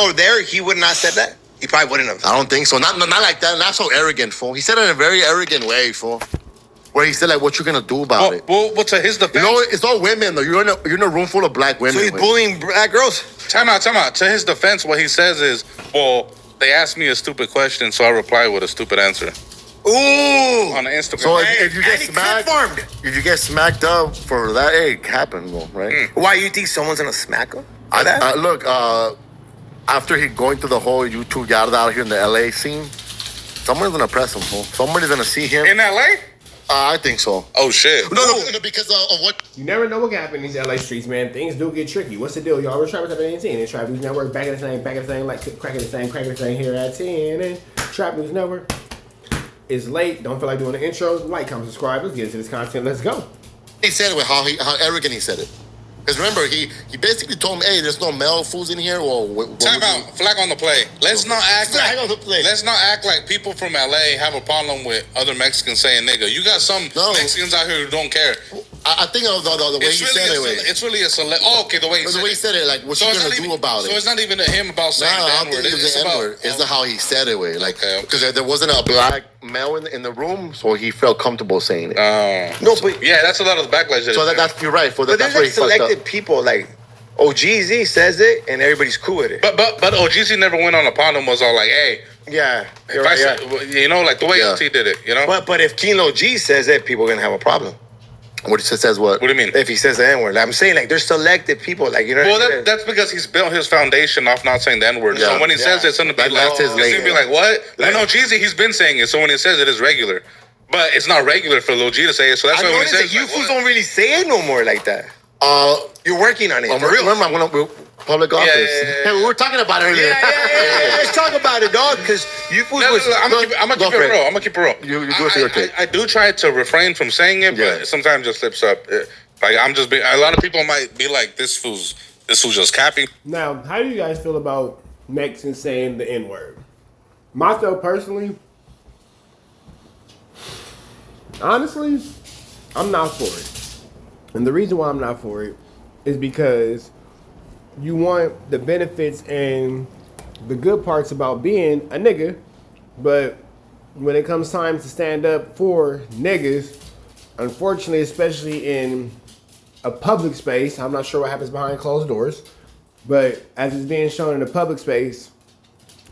or there, he would not have said that? He probably wouldn't have. I don't think so. Not like that. Not so arrogant, fool. He said it in a very arrogant way, fool. Where he said, like, what you gonna do about it? Well, to his defense... You know, it's all women, though. You're in a room full of black women. So he's bullying black girls? Time out. To his defense, what he says is, well, they asked me a stupid question, so I replied with a stupid answer. Ooh! On Instagram. So if you get smacked up for that, it happened, right? Why you think someone's gonna smack him? Look, after he going through the whole YouTube yada out here in the LA scene, someone's gonna press him, fool. Somebody's gonna see him. In LA? I think so. Oh, shit. No, because of what... You never know what can happen in these LA streets, man. Things do get tricky. What's the deal, y'all? We're Trap News at 10. It's Trap News Network. Back at the same, like cracking the same here at 10. And Trap News Network. It's late. Don't feel like doing the intro. Like, comment, subscribe. Let's get into this content. Let's go. He said it with how arrogant he said it. Because remember, he basically told him, hey, there's no male fools in here. Time out. Flag on the play. Let's not act Let's not act like people from LA have a problem with other Mexicans saying nigga. You got some Mexicans out here who don't care. I think of the way he said it. It's really a select. Oh, okay, the way he said it, like, what you gonna do about it? So it's not even him about saying the N-word. It's the N-word. It's how he said it, way. Like, because there wasn't a black male in the room, so he felt comfortable saying it. No, but yeah, that's a lot of the backlash. So that's you're right. But there's like selected people, like OGZ says it, and everybody's cool with it. But OGZ never went on a pond and was all like, hey. Yeah, you know, like the way LT did it, you know. But if Kilo G says it, people are gonna have a problem. What he says what? What do you mean? If he says the N-word. I'm saying, like, there's selected people, like, you know. Well, that's because he's built his foundation off not saying the N-word. So when he says it, it's gonna be like, it's gonna be like, what? Like, no, Jeezy, he's been saying it. So when he says it, it's regular. But it's not regular for Lil G to say it. So that's why when he says, you fools don't really say it no more like that. You're working on it. For real. Remember, I'm gonna public office. Hey, we were talking about it earlier. Yeah. Let's talk about it, dog. Because you fools. I'm gonna keep it real. You do it for your take. I do try to refrain from saying it, but sometimes it just slips up. Like I'm just being. A lot of people might be like, "This fool's just capping." Now, how do you guys feel about Mexicans saying the N-word? Myself personally, honestly, I'm not for it. And the reason why I'm not for it is because you want the benefits and the good parts about being a nigga, but when it comes time to stand up for niggas, unfortunately, especially in a public space, I'm not sure what happens behind closed doors, but as it's being shown in a public space,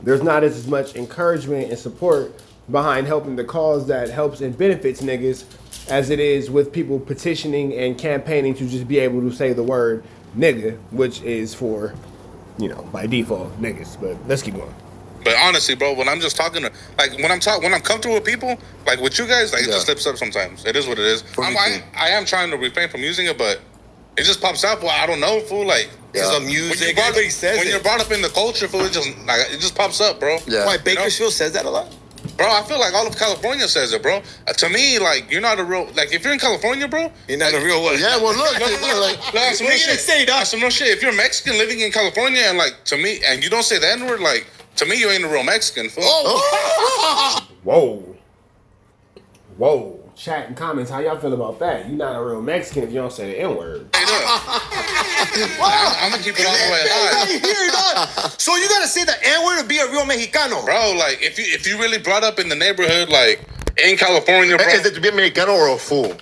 there's not as much encouragement and support behind helping the cause that helps and benefits niggas as it is with people petitioning and campaigning to just be able to say the word nigga, which is for, by default, niggas. But let's keep going. But honestly, bro, when I'm just talking to, like, when I'm comfortable with people, like with you guys, like, it just slips up sometimes. It is what it is. I am trying to refrain from using it, but it just pops out. Well, I don't know, fool. Like, because of music, when you're brought up in the culture, fool, it just pops up, bro. Yeah. Why, Bakersfield says that a lot? Bro, I feel like all of California says it, bro. To me, like, you're not a real... Like, if you're in California, bro... You're not a real what? Yeah, well, look. Some no shit. If you're Mexican living in California and, like, to me... And you don't say the N-word, like, to me, you ain't a real Mexican, fool. Whoa. Chat and comments, how y'all feel about that? You're not a real Mexican if you don't say the N-word. I'm gonna keep it all the way alive. So you gotta say the N-word to be a real Mexicano, bro. Like if you really brought up in the neighborhood, like in California, bro. Is it to be Mexicano or a fool?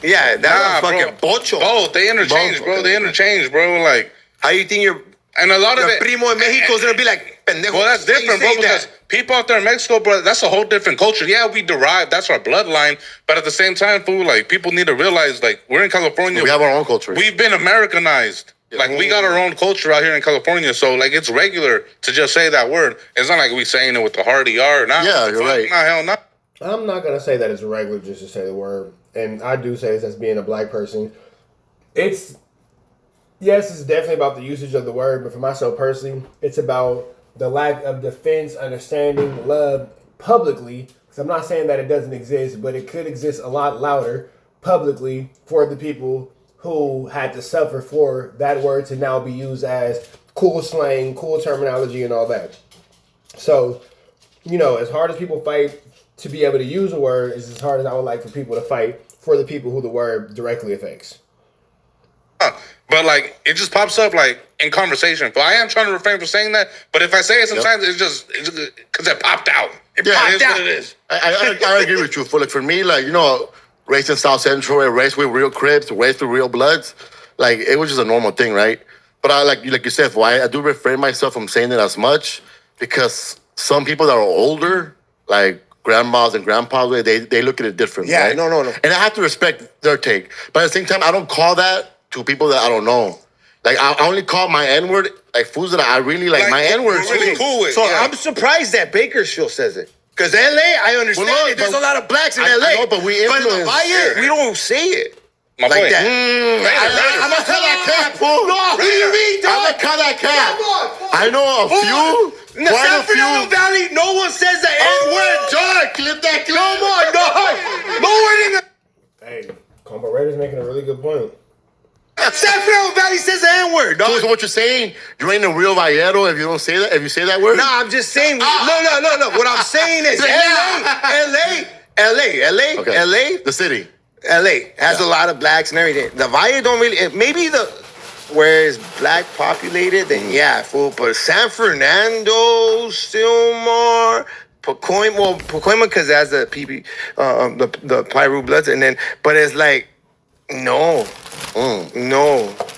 Yeah, that's fucking pocho. Both. They interchange, bro. They interchange, bro. Like, how you think you're? And a lot of it, primo in Mexico is gonna be like pendejo. Well, that's different, bro. Because people out there in Mexico, bro, that's a whole different culture. Yeah, we derive. That's our bloodline. But at the same time, fool, like, people need to realize, like, we're in California. We have our own culture. We've been Americanized. Like, we got our own culture out here in California. So, like, it's regular to just say that word. It's not like we saying it with the hearty R. Yeah, you're right. Nah, hell no. I'm not gonna say that it's regular just to say the word. And I do say this as being a black person. Yes, it's definitely about the usage of the word, but for myself personally, it's about the lack of defense, understanding, love publicly. Because I'm not saying that it doesn't exist, but it could exist a lot louder publicly for the people who had to suffer for that word to now be used as cool slang, cool terminology, and all that. So, as hard as people fight to be able to use a word, is as hard as I would like for people to fight for the people who the word directly affects. but like it just pops up like in conversation. But I am trying to refrain from saying that. But if I say it sometimes, it's just because it popped out. It popped out. What it is. I agree with you. For me, like, you know, raised in South Central, raised with real Crips, raised with real Bloods, like it was just a normal thing, right? But I like you said, I do refrain myself from saying it as much because some people that are older, like grandmas and grandpas, they look at it different. Yeah, right? no. And I have to respect their take. But at the same time, I don't call that to people that I don't know. Like, I only call my N-word, like, foods that I really like my N-word. Really cool with. So I'm surprised that Bakersfield says it. Because LA, I understand it. There's a lot of blacks in LA. I know, but we influence. But in Valle, we don't say it. My like boy. that. I'm not call that cat, fool. No, what do you mean, dog? I'm not call that cat. Come on. I know a few. In the San Fernando Valley, no one says the N-word, dog. Clip that clip. Come on, dog. No one in the... Hey, Combo Raiders making a really good point. San Fernando Valley says the N-word, dog. So what you're saying, you ain't a real Vallero if you don't say that, if you say that word? No, I'm just saying. No. What I'm saying is LA. Okay. LA. The city. LA has a lot of blacks and everything. The Valle don't really. Maybe where it's black populated, then yeah, fool. But San Fernando, still more. Pacoima because it has the PP, the Piru Bloods, and then, but it's like, no,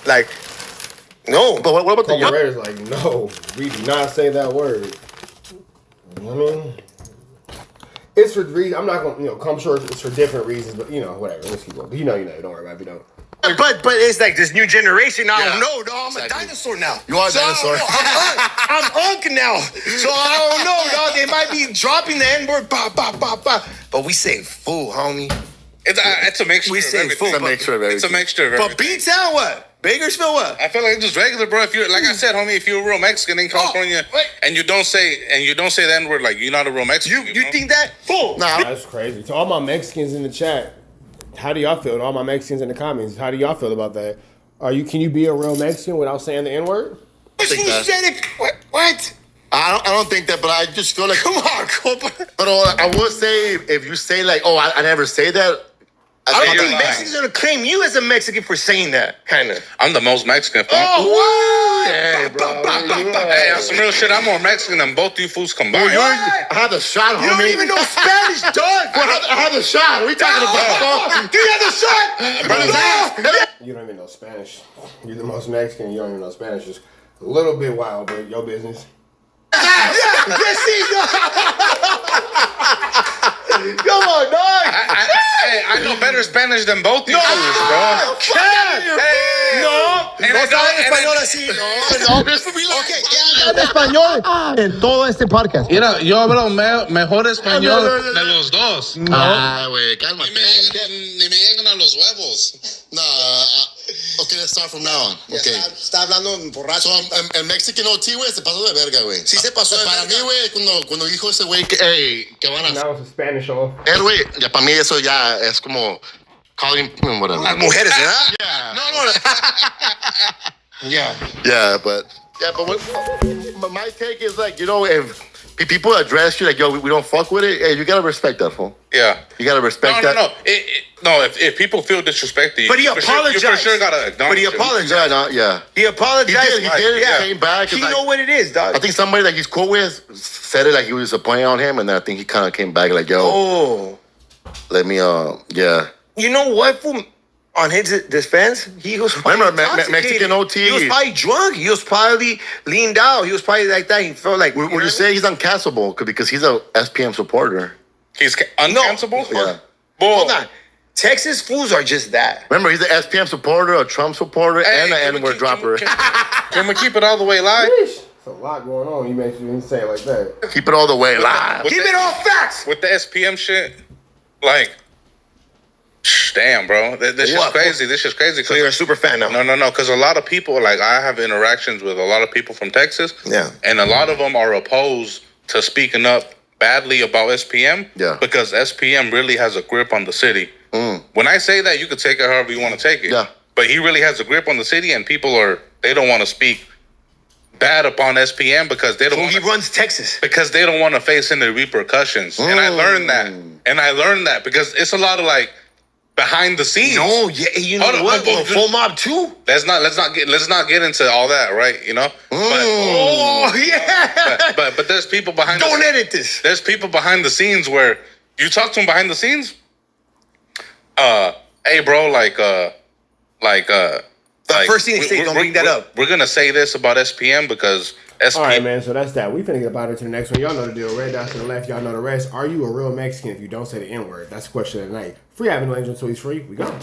like, no. But what about Combo the Raiders like, no, we do not say that word. You know what I mean? It's for reasons. I'm not gonna, I'm sure it's for different reasons, but whatever. Let's keep going. You know. Don't worry about it. If you don't. But it's like this new generation. I don't know, dog. I'm Exactly. a dinosaur now. You are a dinosaur. I'm Unk now. So I don't know, dog. They might be dropping the N-word, but we say fool, homie. It's a mixture. We say of fool. everything. It's a mixture of everything. But B-Town what? Bakersfield what? I feel like it's just regular, bro. If you're like I said, homie, if you're a real Mexican in California and you don't say the N-word, like you're not a real Mexican. You think that? Fool. Nah. That's crazy. To all my Mexicans in the chat, how do y'all feel? To all my Mexicans in the comments, how do y'all feel about that? Can you be a real Mexican without saying the N-word? Who said it? What? I don't think that, but I just feel like... Come on, Copa. But I will say, if you say like, I never say that... I don't think Mexicans are going to claim you as a Mexican for saying that, kind of. I'm the most Mexican. Oh, what? Yeah, bro. Hey, on some real shit, I'm more Mexican than both you fools combined. I had the shot, homie. You don't even know Spanish, dog. I had the shot. What are we talking about? Do you have the shot? You don't even know Spanish. You're the most Mexican. You don't even know Spanish. Just a little bit wild, but your business. Yes, he Come on, dog. I know better Spanish than both you fools, bro. No sabes español así. No. Ok, habla español en todo este podcast. Mira, yo hablo mejor español de los dos. Güey, cálmate. Ni me llegan a los huevos. No, okay, let's start from now on. Okay. Está hablando borracho. So, el Mexican OT, güey, se pasó de verga, güey. Sí se pasó de Para verga. mí, güey, cuando dijo ese güey que van a Now it's a Spanish off. güey, ya para mí eso ya es como calling whatever. Las mujeres, ¿verdad? Yeah. No. Yeah, but but my take is like, if people address you like, yo, we don't fuck with it, hey, you gotta respect that, fool. Yeah. You gotta respect that. No, if people feel disrespected, you But he for apologized. Sure, you for sure gotta acknowledge But he it. apologized. Yeah. He apologized. He did. Yeah. He came back. He Like, know what it is, dog. I think somebody that he's cool with said it like he was disappointed on him, and then I think he kind of came back like, yo, Oh. let me, yeah. You know what, fool? On his defense, he was probably Remember, intoxicated. Mexican OT. He was probably drunk. He was probably leaned out. He was probably like that. He felt like... Would you say he's uncancelable because he's a SPM supporter? He's uncancelable? Yeah. Hold on. Texas fools are just that. Remember, he's an SPM supporter, a Trump supporter, and an N-word dropper. Can we keep it all the way live? There's a lot going on. You make sure you say it like that. Keep it all the way live. With Keep the- it all facts. With the SPM shit, like, damn, bro. This is What? crazy. This is crazy. So you're a super fan now. No. Because a lot of people, like, I have interactions with a lot of people from Texas. Yeah. And a lot of them are opposed to speaking up badly about SPM. Yeah. Because SPM really has a grip on the city. When I say that, you could take it however you want to take it. Yeah. But he really has a grip on the city, and people they don't want to speak bad upon SPM because they don't. He runs Texas. Because they don't want to face any repercussions. And I learned that. Because it's a lot of like, behind the scenes. No, yeah, you know what? Full Mob too. Let's not get into all that, right? You know. But there's people behind. Don't edit this. There's people behind the scenes where you talk to them behind the scenes. Hey, bro, the first thing they say, don't bring that up. We're gonna say this about SPM because SPM. All right, man. So that's that. We finna get about it to the next one. Y'all know the deal. Red dots to the left. Y'all know the rest. Are you a real Mexican if you don't say the N-word? That's the question of the night. Free Avenue Angel, so he's free. We go.